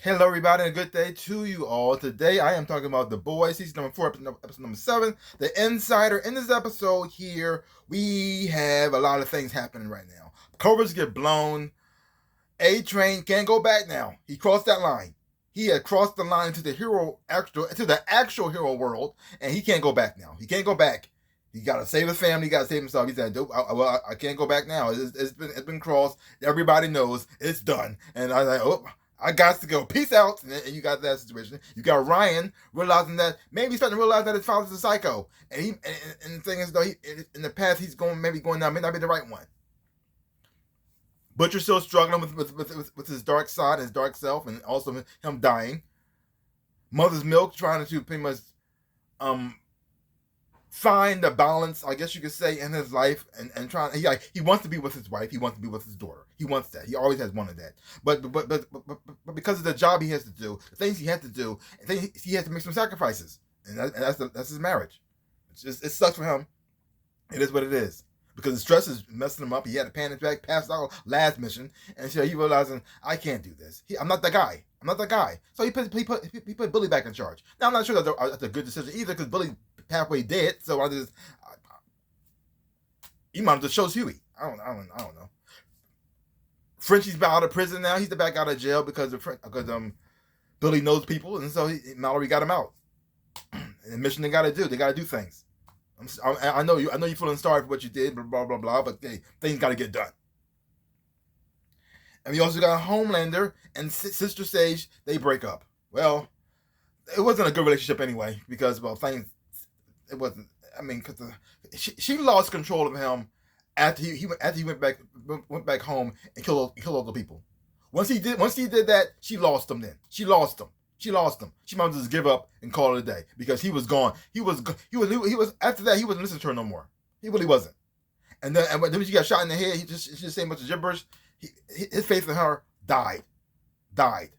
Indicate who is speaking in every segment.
Speaker 1: Hello, everybody, and a good day to you all. Today, I am talking about The Boys, season number 4, episode number 7, The Insider. In this episode here, we have a lot of things happening right now. Covers get blown. A-Train can't go back now. He crossed that line. He had crossed the line to the actual hero world, and he can't go back now. He can't go back. He got to save his family. He got to save himself. He said, I can't go back now. It's been crossed. Everybody knows it's done." And I was like, "Oh, I got to go. Peace out." And you got that situation. You got Ryan realizing that maybe he's starting to realize that his father's a psycho, and the thing is though, in the path he's going down may not be the right one. Butcher's still struggling with his dark side, his dark self, and also him dying. Mother's Milk trying to pretty much um find the balance, I guess you could say, in his life, and trying. He wants to be with his wife. He wants to be with his daughter. He wants that. He always has wanted that. But because of the job he has to do, the things he has to do, he has to make some sacrifices, and that's his marriage. It sucks for him. It is what it is. Because the stress is messing him up. He had a panic attack, passed out last mission, and so he realizing, I can't do this. I'm not that guy. I'm not that guy. So he put Billy back in charge. Now I'm not sure that's a good decision either, because Billy halfway dead. So he might have just chose Huey. I don't know. Frenchie's out of prison now. He's back out of jail because Billy knows people, and so Mallory got him out. And the mission they got to do things. I know you're feeling sorry for what you did, blah blah blah, but hey, things got to get done. And we also got Homelander and Sister Sage. They break up. Well, it wasn't a good relationship anyway, because things. It wasn't. I mean, because she lost control of him after he went back home and killed all the people. Once he did that, she lost him. Then she lost him. She might as well just give up and call it a day, because he was gone. He was after that. He wasn't listening to her no more. He really wasn't. And then when she got shot in the head, he just saying a bunch of gibberish. His faith in her died. Because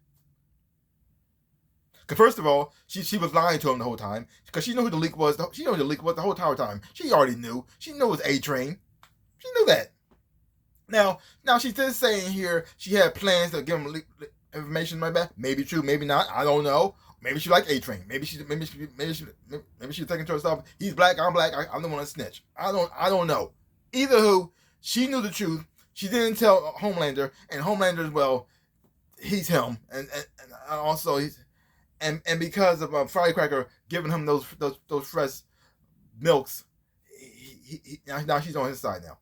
Speaker 1: first of all, she was lying to him the whole time, because she knew who the leak was. She knew who the leak was the whole entire time. She already knew. She knew it was A-Train. She knew that. Now she's just saying here she had plans to give him information like that. Maybe true, maybe not. I don't know. Maybe she liked A-Train. Maybe she was thinking to herself, he's black, I'm black, I'm the one to snitch. I don't know. Either who, she knew the truth. She didn't tell Homelander, and Homelander, well, he's him, and also he's and because of Firecracker giving him those fresh milks, now she's on his side now.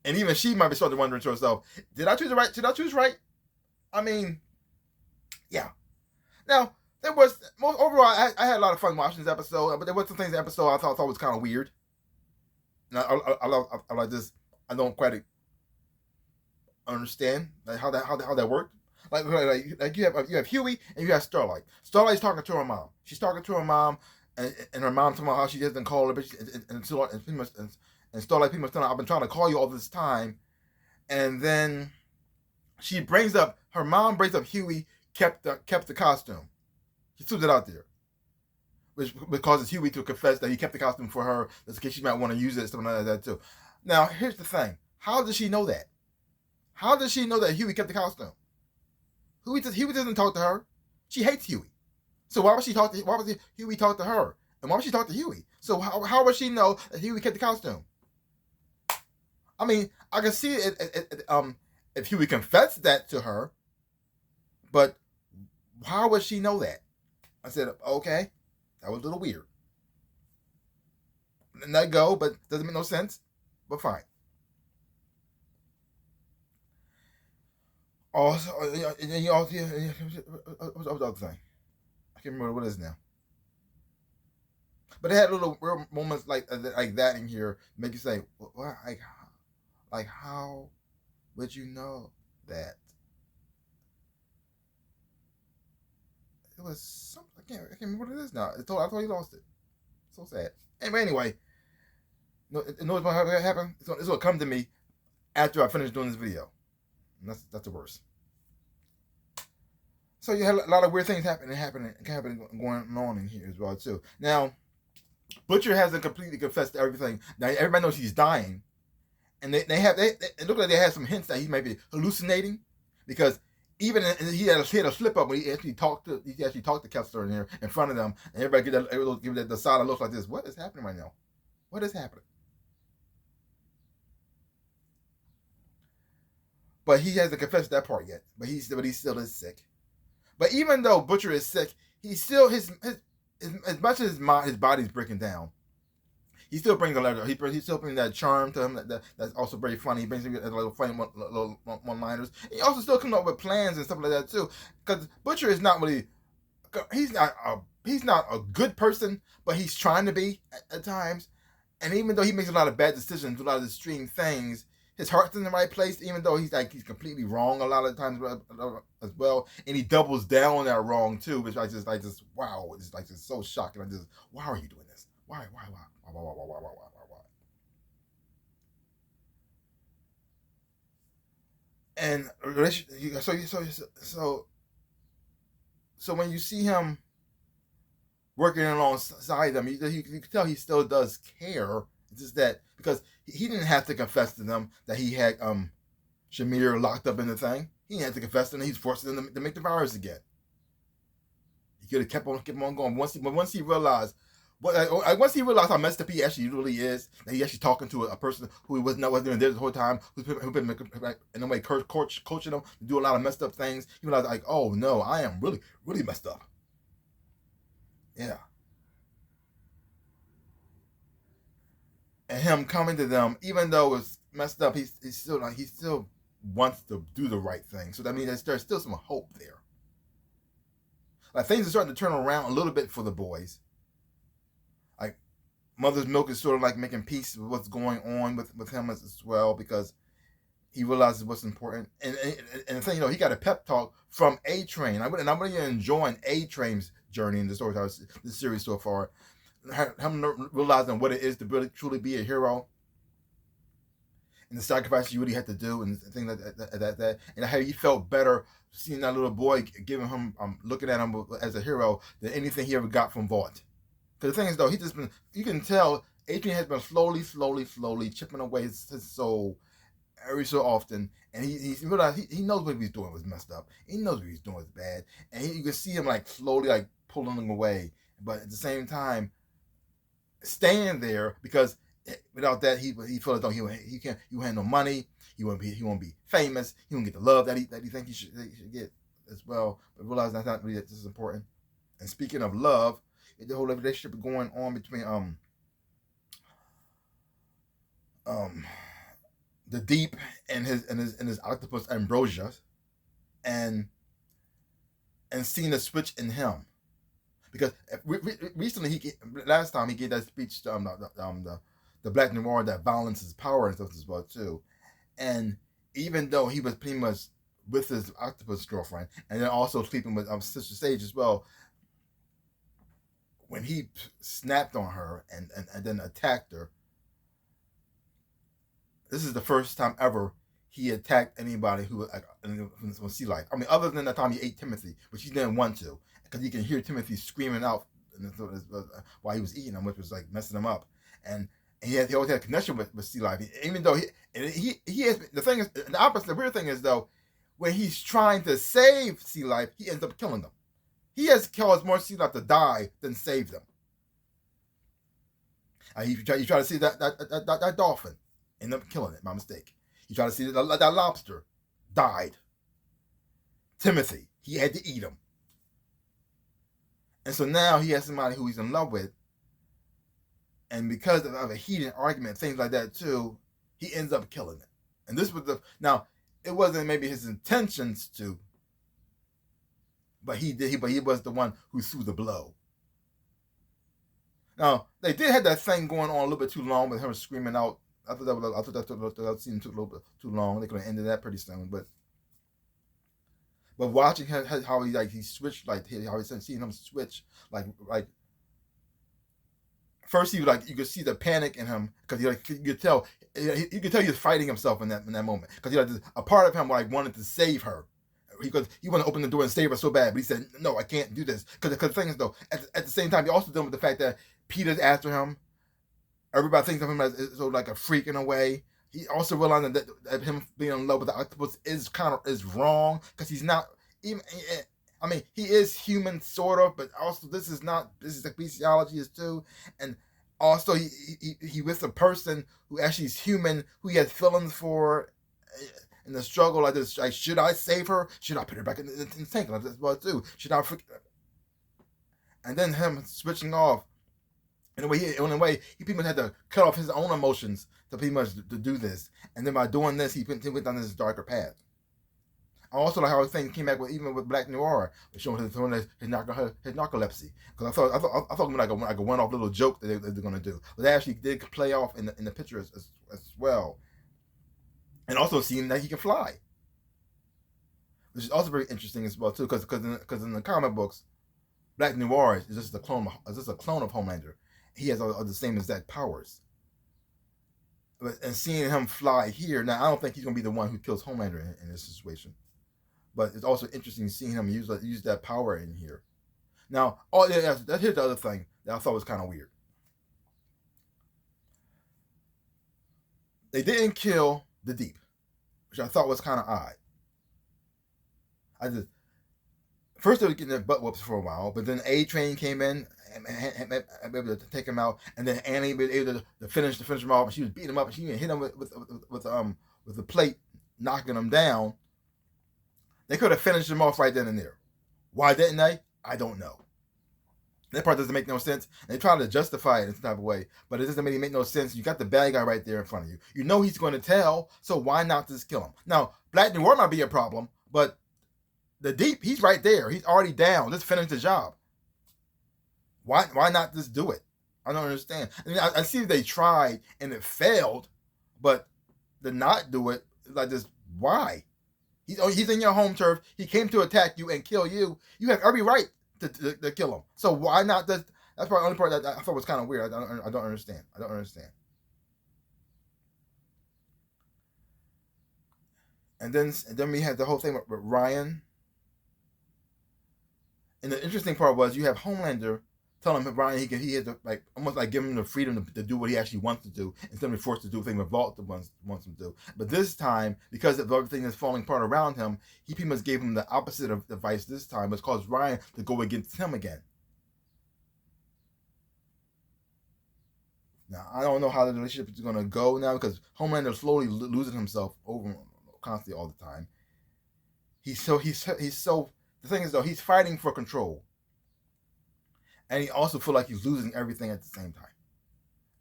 Speaker 1: And even she might be starting to wonder to herself, did I choose right? Did I choose right? I mean, yeah. Now, there was, overall, I had a lot of fun watching this episode, but there was some things in the episode I thought was kind of weird. And I like this. I don't quite understand how that worked. Like you have Huey and you have Starlight. Starlight's talking to her mom. She's talking to her mom, and her mom talking about how she doesn't call her, and Starlight pretty much telling her, I've been trying to call you all this time. And then her mom brings up Huey kept the costume. She threw it out there, which causes Huey to confess that he kept the costume for her, just in case she might want to use it, something like that too. Now, here's the thing: how does she know that? How does she know that Huey kept the costume? Huey doesn't talk to her. She hates Huey. So why would Huey talk to her? And why would she talk to Huey? So how would she know that Huey kept the costume? I mean, I can see it if Huey confessed that to her, but how would she know that? I said, okay, that was a little weird. Let go, but doesn't make no sense. But fine. Also, and you also, what's the other thing? I can't remember what it is now. But it had little real moments like that in here, make you say, "What? Like how would you know that?" It was something. I can't remember what it is now. I thought he lost it. So sad. Anyway, you know what's going to happen? It's going to come to me after I finish doing this video. And that's the worst. So you had a lot of weird things happening going on in here as well too. Now, Butcher hasn't completely confessed to everything. Now everybody knows he's dying, and it looked like they had some hints that he might be hallucinating, because even he had a slip up when he actually talked to Kessler in there in front of them, and everybody give that the silent look like this. What is happening right now? What is happening? But he hasn't confessed that part yet. But he still is sick. But even though Butcher is sick, he's still his as much as his body's breaking down. He still brings a letter. He still brings that charm to him that's also very funny. He brings a little funny little one-liners. He also still comes up with plans and stuff like that too. Because Butcher is not really he's not a good person, but he's trying to be at times. And even though he makes a lot of bad decisions, a lot of extreme things, his heart's in the right place. Even though he's completely wrong a lot of times as well, and he doubles down on that wrong too, which I just wow, it's just so shocking. Why are you doing this? Why? And so when you see him working alongside them, you can tell he still does care. It's just that because he didn't have to confess to them that he had Shamir locked up in the thing. He didn't have to confess to them. He's forcing them to make the virus again. He could have kept on going. Once he realized how messed up he actually really is, that he actually talking to a person who wasn't even there the whole time, who's been in a way coaching him to do a lot of messed up things. He realized like, oh no, I am really, really messed up. Yeah. And him coming to them, even though it's messed up, he still wants to do the right thing. So that means there's still some hope there. Like things are starting to turn around a little bit for the boys. Like Mother's Milk is sort of like making peace with what's going on with him as well, because he realizes what's important. And the thing, he got a pep talk from A-Train. I'm really enjoying A-Train's journey in this series so far. Him realizing what it is to really truly be a hero, and the sacrifice you really had to do, and things like that, and how he felt better seeing that little boy giving him, looking at him as a hero than anything he ever got from Vought. Because the thing is, though, you can tell Adrian has been slowly chipping away his soul every so often, and he realized he knows what he's doing was messed up. He knows what he's doing was bad, and you can see him like slowly like pulling him away, but at the same time staying there, because without that he feels like he can't. You had no money. He won't be famous. He won't get the love that he thinks he should get as well. But realize that's not really this is important. And speaking of love, the whole relationship going on between the Deep and his octopus Ambrosia, and seeing the switch in him. Because recently, last time he gave that speech to the Black Noir that violence is power and stuff as well too. And even though he was pretty much with his octopus girlfriend and then also sleeping with Sister Sage as well, when he snapped on her and then attacked her, this is the first time ever he attacked anybody who was sea life. I mean, other than the time he ate Timothy, which he didn't want to, because you can hear Timothy screaming out while he was eating him, which was like messing him up. And he always had a connection with sea life, even though he has the thing is the opposite. The weird thing is though, when he's trying to save sea life, he ends up killing them. He has caused more sea life to die than save them. You try to see that dolphin, end up killing it by mistake. You try to see that lobster, died. Timothy, he had to eat him. And so now he has somebody who he's in love with, and because of a heated argument, things like that too, he ends up killing it. And this was now it wasn't maybe his intentions to, but he did. But he was the one who threw the blow. Now they did have that thing going on a little bit too long with him screaming out. I thought that scene took a little bit too long. They could have ended that pretty soon, but watching how he switched, like how he seeing him switch, like first you could see the panic in him, because you could tell he was fighting himself in that moment, because a part of him wanted to save her. He wanted to open the door and save her so bad, but he said no, I can't do this, because the thing is though, at the same time you're also dealing with the fact that Peter's after him. Everybody thinks of him as sort of like a freak in a way. he also realized that him being in love with the octopus is wrong, because he's not even. I mean, he is human sort of, but also this is the bestiality is too, and also he with a person who actually is human, who he has feelings for, in the struggle like this. Like, should I save her? Should I put her back in the tank? Like this, what I do? Should I? And then him switching off. In a way, he pretty much had to cut off his own emotions to pretty much to do this. And then by doing this, he went down this darker path. I also like how things came back with, even with Black Noir, showing his narcolepsy. Because I thought it was like a one-off little joke that they're going to do, but they actually did play off in the picture as well. And also seeing that he can fly, which is also very interesting as well too. Because in the comic books, Black Noir is just a clone of Homelander. He has all the same exact powers. And seeing him fly here, now I don't think he's going to be the one who kills Homelander in this situation. But it's also interesting seeing him use that power in here. Now, here's the other thing that I thought was kind of weird. They didn't kill the Deep, which I thought was kind of odd. First they were getting their butt whoops for a while, but then A-Train came in and able to take him out, and then Annie was able to finish him off, and she was beating him up, and she even hit him with the plate, knocking him down. They could have finished him off right then and there. Why didn't they? I don't know. That part doesn't make no sense. They try to justify it in some type of way, but it doesn't really make no sense. You got the bad guy right there in front of you. You know he's going to tell, so why not just kill him? Now, Black Noir might be a problem, but the Deep, he's right there. He's already down. Just finish the job. Why not just do it? I don't understand. I mean, I see they tried and it failed, but to not do it, like this, why? He's in your home turf. He came to attack you and kill you. You have every right to kill him. So why not just? That's probably the only part that I thought was kind of weird. I don't understand. I don't understand. And then we had the whole thing with Ryan. And the interesting part was you have Homelander telling him Ryan he had to, like, almost like give him the freedom to do what he actually wants to do instead of being forced to do things what Vault wants him to do. But this time, because of everything that's falling apart around him, he pretty much gave him the opposite of advice this time, which caused Ryan to go against him again. Now, I don't know how the relationship is going to go now, because Homelander is slowly losing himself over constantly all the time. He's so the thing is though, he's fighting for control. And he also feels like he's losing everything at the same time.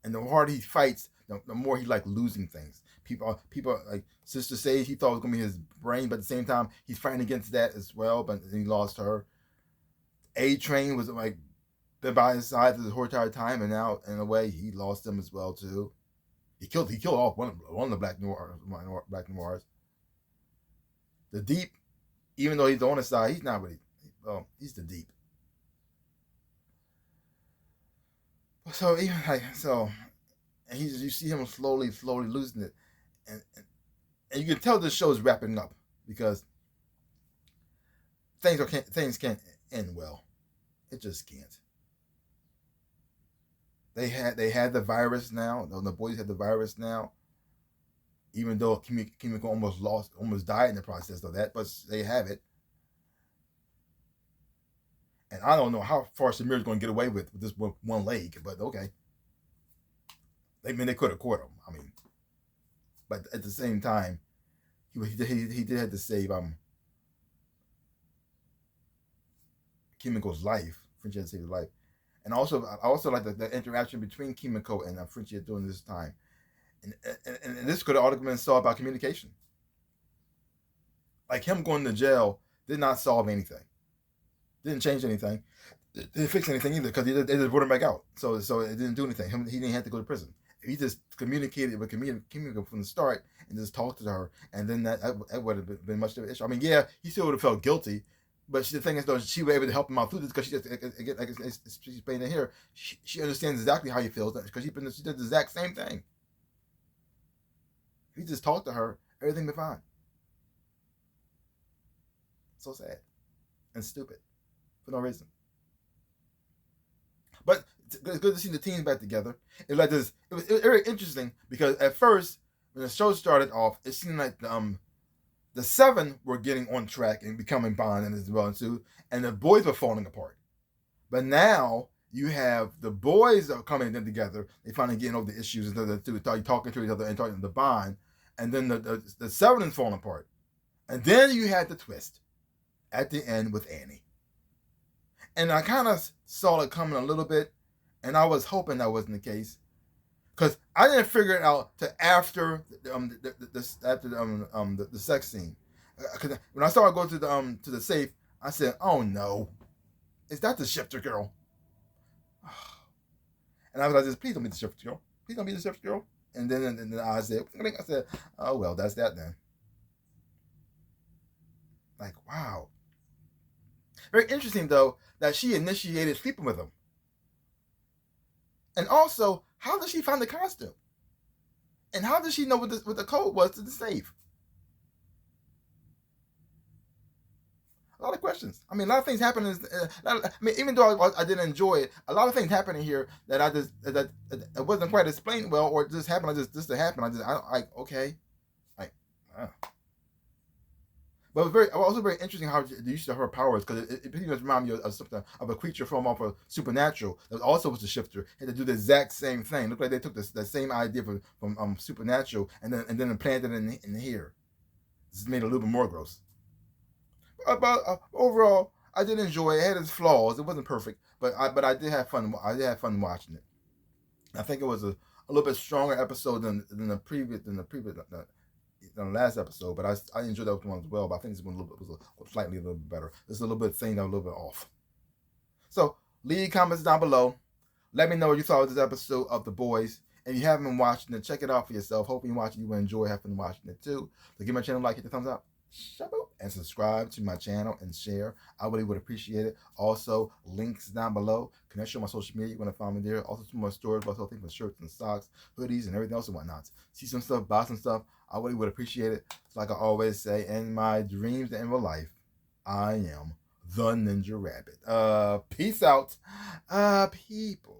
Speaker 1: And the harder he fights, the more he like losing things. People like Sister Sage, he thought it was gonna be his brain, but at the same time, he's fighting against that as well. But he lost her. A-Train was like been by his side the whole entire time, and now in a way he lost him as well too. He killed off one of the Black Noirs. The Deep, even though he's on his side, he's not really. He's the Deep. So even like and you see him slowly losing it, and you can tell this show is wrapping up, because things can't end well. It just can't. They had the virus now. The boys had the virus now. Even though Kimiko almost died in the process of that, but they have it. And I don't know how far Samir's going to get away with this one leg, but okay. They could have caught him. I mean, but at the same time, he did have to save Kimiko's life. Frenchie had to save his life, and I also like the interaction between Kimiko and Frenchie during this time, and this could have all been solved by communication. Like him going to jail did not solve anything. Didn't change anything. Didn't fix anything either, because they just brought him back out. So it didn't do anything. He didn't have to go to prison. He just communicated with Kimiko from the start and just talked to her, and then that would have been much of an issue. I mean, yeah, he still would have felt guilty, but the thing is, though, she was able to help him out through this, because she just, like she's explaining it here, she understands exactly how he feels, because she did the exact same thing. If he just talked to her, everything would be fine. So sad and stupid for no reason. But it's good to see the teams back together. It was very interesting, because at first when the show started off, it seemed like the seven were getting on track and becoming bonded as well too, and the boys were falling apart. But now you have the boys are coming in together. They finally getting over the issues and talking to each other and talking to the bond, and then the seven is falling apart. And then you had the twist at the end with Annie. And I kind of saw it coming a little bit, and I was hoping that wasn't the case, because I didn't figure it out to after the sex scene. Because when I saw her go to the safe, I said, "Oh no, is that the shifter girl?" And I was like, "Please don't be the shifter girl. Please don't be the shifter girl." And then I said, "Oh well, that's that then." Like, wow. Very interesting though that she initiated sleeping with him. And also, how did she find the costume? And how did she know what the code was to the safe? A lot of questions. I mean, a lot of things happening. I mean, even though I didn't enjoy it, a lot of things happening here that that it wasn't quite explained well, or it just happened. Just to happen. Okay, like. But it was also very interesting how the use of her powers, because it pretty much reminded me of something of a creature from off of Supernatural that also was a shifter, had to do the exact same thing. Looked like they took the same idea from Supernatural and then implanted it in here. This made it a little bit more gross. But overall, I did enjoy it. It had its flaws. It wasn't perfect, but I did have fun. I did have fun watching it. I think it was a little bit stronger episode than the previous the last episode, but I enjoyed that one as well. But I think this one was slightly a little bit better. There's a little bit thing that was a little bit off. So leave comments down below. Let me know what you thought of this episode of The Boys. If you haven't been watching it, check it out for yourself. Hope you watch it, you will enjoy having watching it too. So give my channel a like, hit the thumbs up, and subscribe to my channel and share. I really would appreciate it. Also, links down below. Connect with my social media. You want to find me there. Also, some more stores, also things for shirts and socks, hoodies, and everything else and whatnot. See some stuff, buy some stuff. I really would appreciate it. So like I always say, in my dreams and in real life, I am the Ninja Rabbit. Peace out, people.